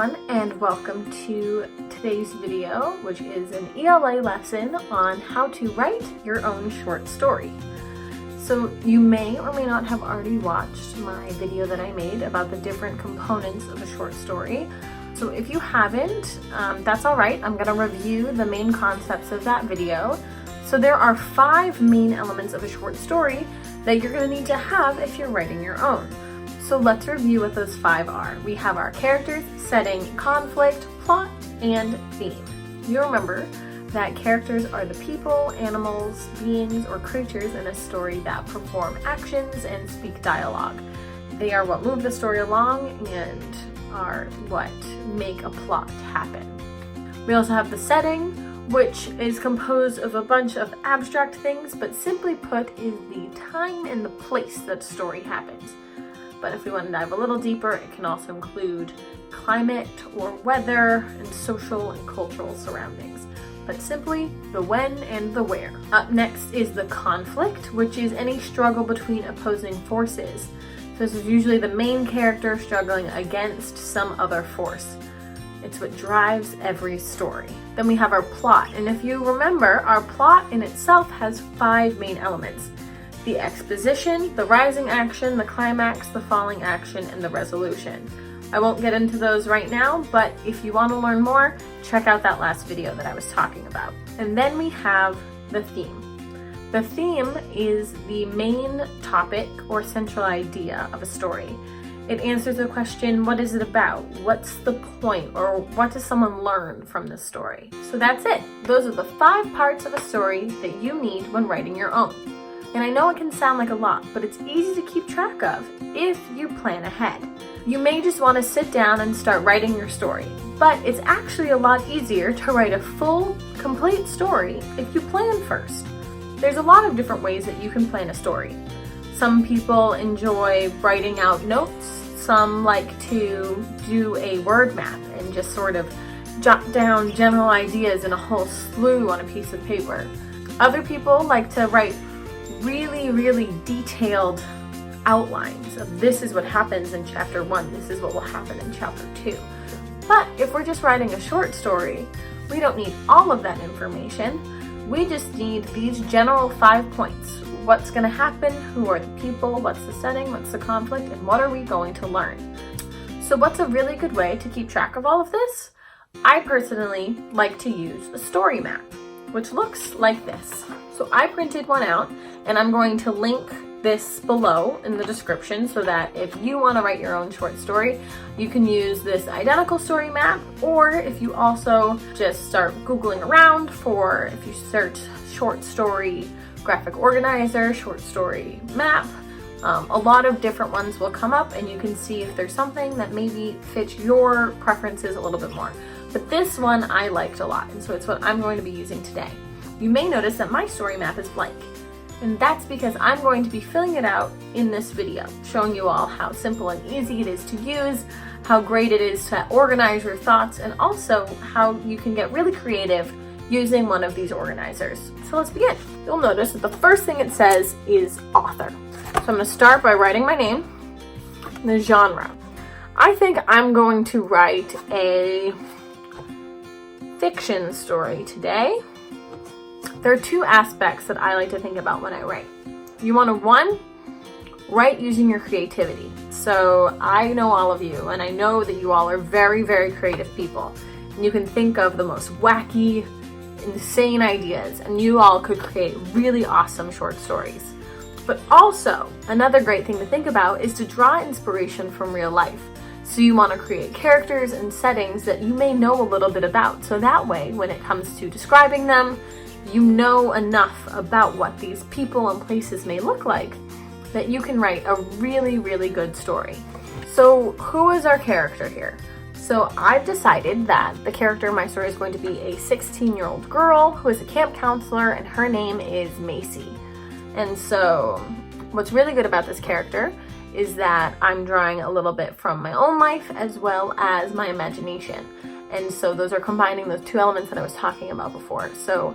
everyone, and welcome to today's video, which is an ELA lesson on how to write your own short story. So you may or may not have already watched my video that I made about the different components of a short story. So if you haven't, that's all right. I'm going to review the main concepts of that video. So there are 5 main elements of a short story that you're going to need to have if you're writing your own. So let's review what those 5 are. We have our characters, setting, conflict, plot, and theme. You remember that characters are the people, animals, beings, or creatures in a story that perform actions and speak dialogue. They are what move the story along and are what make a plot happen. We also have the setting, which is composed of a bunch of abstract things, but simply put is the time and the place that the story happens. But if we want to dive a little deeper, it can also include climate or weather and social and cultural surroundings. But simply the when and the where. Up next is the conflict, which is any struggle between opposing forces. So this is usually the main character struggling against some other force. It's what drives every story. Then we have our plot, and if you remember, our plot in itself has 5 main elements. The exposition, the rising action, the climax, the falling action, and the resolution. I won't get into those right now, but if you want to learn more, check out that last video that I was talking about. And then we have the theme. The theme is the main topic or central idea of a story. It answers the question, what is it about? What's the point? Or what does someone learn from this story? So that's it. Those are the 5 parts of a story that you need when writing your own. And I know it can sound like a lot, but it's easy to keep track of if you plan ahead. You may just want to sit down and start writing your story, but it's actually a lot easier to write a full, complete story if you plan first. There's a lot of different ways that you can plan a story. Some people enjoy writing out notes. Some like to do a word map and just sort of jot down general ideas in a whole slew on a piece of paper. Other people like to write really detailed outlines of this is what happens in chapter 1, this is what will happen in chapter 2. But if we're just writing a short story, we don't need all of that information. We just need these general 5 points. What's going to happen, who are the people, what's the setting, what's the conflict, and what are we going to learn? So what's a really good way to keep track of all of this? I personally like to use a story map, which looks like this. So I printed one out, and I'm going to link this below in the description so that if you want to write your own short story, you can use this identical story map, or if you also just start Googling around for, if you search short story graphic organizer, short story map, a lot of different ones will come up and you can see if there's something that maybe fits your preferences a little bit more. But this one I liked a lot, and so it's what I'm going to be using today. You may notice that my story map is blank, and that's because I'm going to be filling it out in this video, showing you all how simple and easy it is to use, how great it is to organize your thoughts, and also how you can get really creative using one of these organizers. So let's begin. You'll notice that the first thing it says is author. So I'm going to start by writing my name, the genre. I think I'm going to write a fiction story today. There are 2 aspects that I like to think about when I write. You want to, 1, write using your creativity. So I know all of you, and I know that you all are very creative people. And you can think of the most wacky, insane ideas, and you all could create really awesome short stories. But also, another great thing to think about is to draw inspiration from real life. So you want to create characters and settings that you may know a little bit about. So that way, when it comes to describing them, you know enough about what these people and places may look like that you can write a really good story. So who is our character here? So I've decided that the character in my story is going to be a 16-year-old girl who is a camp counselor, and her name is Macy. And so what's really good about this character is that I'm drawing a little bit from my own life as well as my imagination. And so those are combining those 2 elements that I was talking about before. So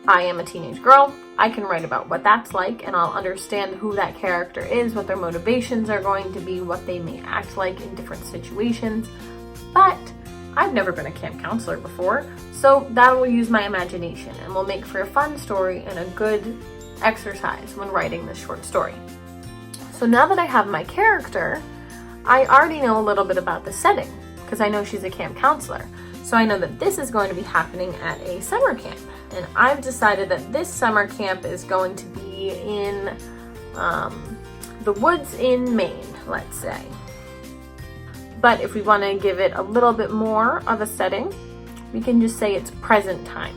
I am a teenage girl. I can write about what that's like, and I'll understand who that character is, what their motivations are going to be, what they may act like in different situations. But I've never been a camp counselor before, so that will use my imagination and will make for a fun story and a good exercise when writing this short story. So now that I have my character, I already know a little bit about the setting because I know she's a camp counselor. So I know that this is going to be happening at a summer camp. And I've decided that this summer camp is going to be in the woods in Maine, let's say. But if we want to give it a little bit more of a setting, we can just say it's present time.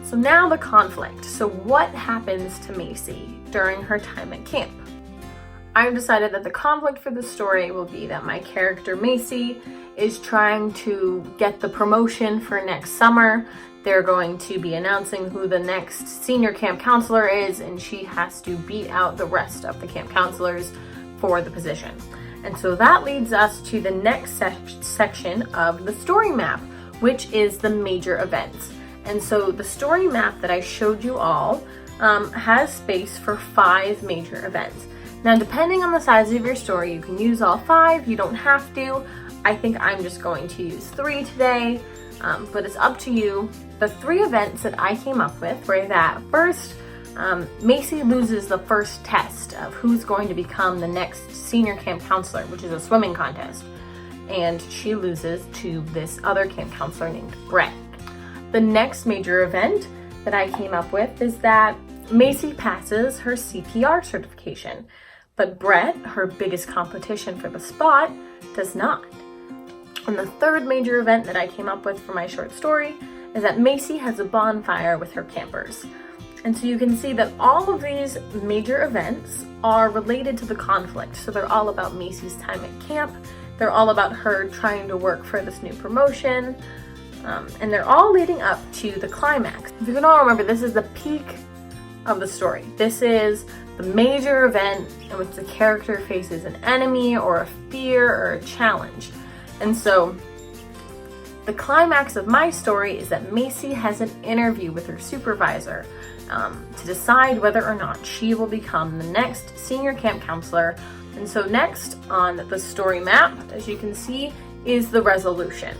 So now the conflict. So what happens to Macy during her time at camp? I've decided that the conflict for the story will be that my character Macy is trying to get the promotion for next summer. They're going to be announcing who the next senior camp counselor is, and she has to beat out the rest of the camp counselors for the position. And so that leads us to the next section of the story map, which is the major events. And so the story map that I showed you all has space for 5 major events. Now, depending on the size of your story, you can use all 5, you don't have to. I think I'm just going to use 3 today, but it's up to you. The 3 events that I came up with were that first, Macy loses the first test of who's going to become the next senior camp counselor, which is a swimming contest. And she loses to this other camp counselor named Brett. The next major event that I came up with is that Macy passes her CPR certification, but Brett, her biggest competition for the spot, does not. And the third major event that I came up with for my short story is that Macy has a bonfire with her campers. And so you can see that all of these major events are related to the conflict. So they're all about Macy's time at camp. They're all about her trying to work for this new promotion. And they're all leading up to the climax. If you can all remember, this is the peak of the story. This is the major event in which the character faces an enemy or a fear or a challenge. And so the climax of my story is that Macy has an interview with her supervisor to decide whether or not she will become the next senior camp counselor. And so next on the story map, as you can see, is the resolution.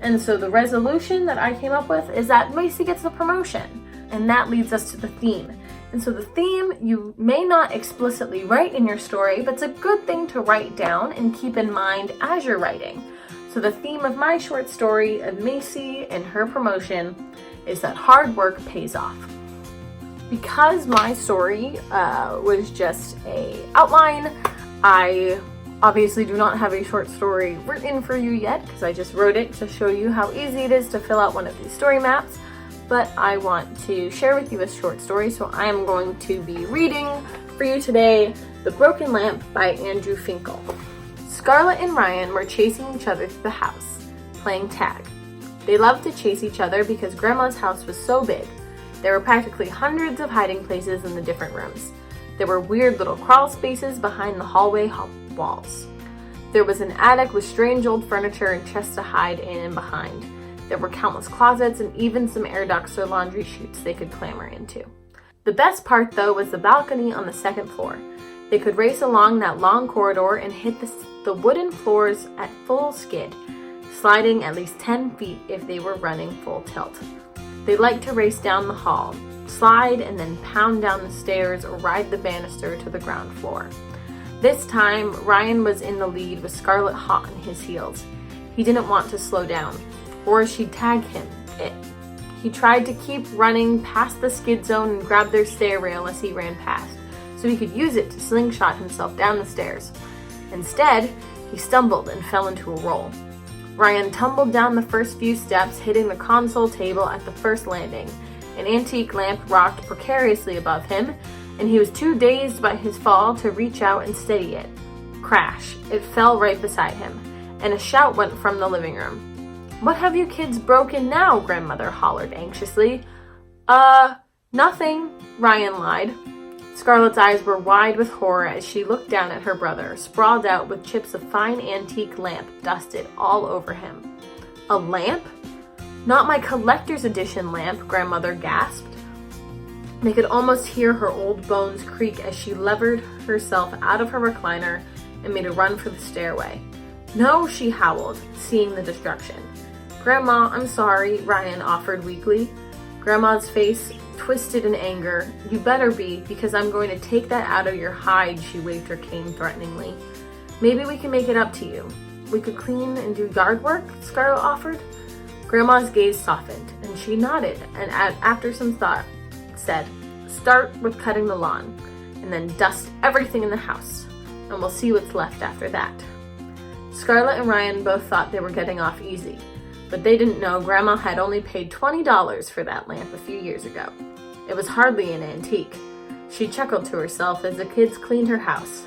And so the resolution that I came up with is that Macy gets the promotion. And that leads us to the theme. And so the theme you may not explicitly write in your story, but it's a good thing to write down and keep in mind as you're writing. So the theme of my short story of Macy and her promotion is that hard work pays off. Because my story was just an outline, I obviously do not have a short story written for you yet because I just wrote it to show you how easy it is to fill out one of these story maps. But I want to share with you a short story, so I am going to be reading for you today The Broken Lamp by Andrew Frinkle. Scarlett and Ryan were chasing each other through the house, playing tag. They loved to chase each other because Grandma's house was so big. There were practically hundreds of hiding places in the different rooms. There were weird little crawl spaces behind the hallway walls. There was an attic with strange old furniture and chests to hide in and behind. There were countless closets and even some air ducts or laundry chutes they could clamber into. The best part, though, was the balcony on the second floor. They could race along that long corridor and hit the wooden floors at full skid, sliding at least 10 feet if they were running full tilt. They liked to race down the hall, slide and then pound down the stairs or ride the banister to the ground floor. This time, Ryan was in the lead with Scarlett hot on his heels. He didn't want to slow down, or she'd tag him. He tried to keep running past the skid zone and grab their stair rail as he ran past, so he could use it to slingshot himself down the stairs. Instead, he stumbled and fell into a roll. Ryan tumbled down the first few steps, hitting the console table at the first landing. An antique lamp rocked precariously above him, and he was too dazed by his fall to reach out and steady it. Crash! It fell right beside him, and a shout went from the living room. "What have you kids broken now?" Grandmother hollered anxiously. Nothing," Ryan lied. Scarlett's eyes were wide with horror as she looked down at her brother, sprawled out with chips of fine antique lamp dusted all over him. "A lamp? Not my collector's edition lamp," Grandmother gasped. They could almost hear her old bones creak as she levered herself out of her recliner and made a run for the stairway. "No," she howled, seeing the destruction. "Grandma, I'm sorry," Ryan offered weakly. Grandma's face twisted in anger. "You better be, because I'm going to take that out of your hide," she waved her cane threateningly. "Maybe we can make it up to you. We could clean and do yard work," Scarlett offered. Grandma's gaze softened, and she nodded, and after some thought, said, "Start with cutting the lawn, and then dust everything in the house, and we'll see what's left after that." Scarlett and Ryan both thought they were getting off easy, but they didn't know Grandma had only paid $20 for that lamp a few years ago. It was hardly an antique. She chuckled to herself as the kids cleaned her house.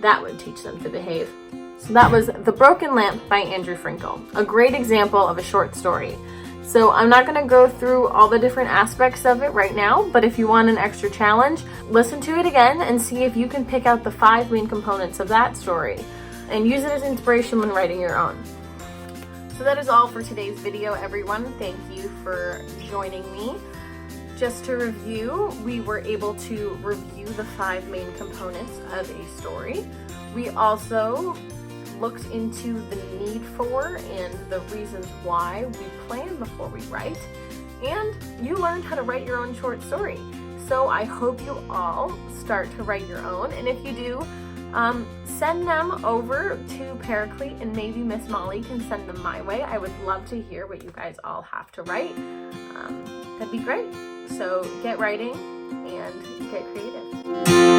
That would teach them to behave. So that was The Broken Lamp by Andrew Frinkle, a great example of a short story. So I'm not going to go through all the different aspects of it right now, but if you want an extra challenge, listen to it again and see if you can pick out the 5 main components of that story and use it as inspiration when writing your own. So that is all for today's video, everyone. Thank you for joining me. Just to review, we were able to review the 5 main components of a story. We also looked into the need for and the reasons why we plan before we write, and you learned how to write your own short story. So I hope you all start to write your own, and if you do, send them over to Paraclete, and maybe Miss Molly can send them my way. I would love to hear what you guys all have to write. That'd be great. So get writing and get creative.